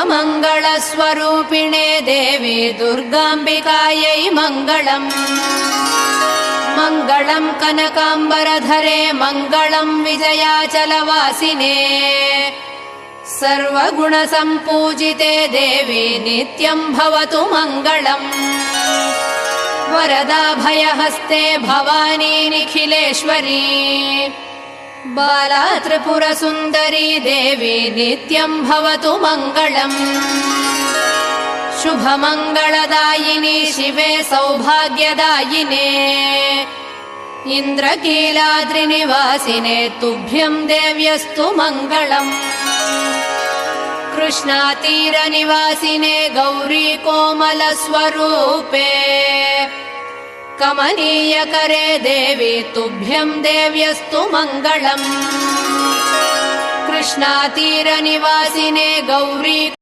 सर्वमङ्गलस्वरूपिणे देवी दुर्गाम्बिकायै मङ्गलम्। मङ्गलम् कनकाम्बरधरे मङ्गलम् विजयाचलवासिने सर्वगुणसम्पूजिते देवी नित्यम् भवतु मङ्गलम्। वरदाभयहस्ते भवानी निखिलेश्वरी बाला त्रिपुरसुन्दरी देवी नित्यम् भवतु मङ्गलम्। शुभमङ्गलदायिनी शिवे सौभाग्यदायिने इन्द्रकीलाद्रिनिवासिने तुभ्यम् देव्यस्तु मङ्गलम्। कृष्णातीरनिवासिने गौरी कोमलस्वरूपे कमनीयकरे देवी तुभ्यम् देव्यस्तु मङ्गलम्। कृष्णातीरनिवासिने गौरी